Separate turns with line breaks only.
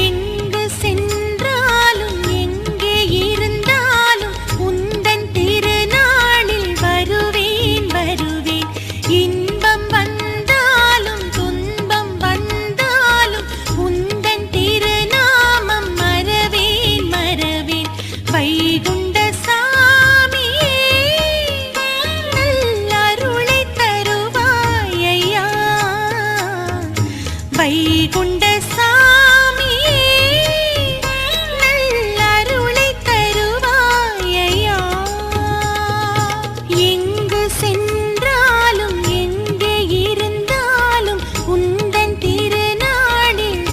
எங்கு சென்றாலும் எங்கே இருந்தாலும் உந்தன் திருநாளில் வருவேன் வருவேன். இன்பம் வந்தாலும் துன்பம் வந்தாலும் உந்தன் திருநாமம் மறவேன் மறவேன். வைகுண்ட சாமியே நல்லருளை தருவாய் ஐயா. வைகுண்ட சாமியே நல்லருளை தருவாய் ஐயா. எங்கு சென்று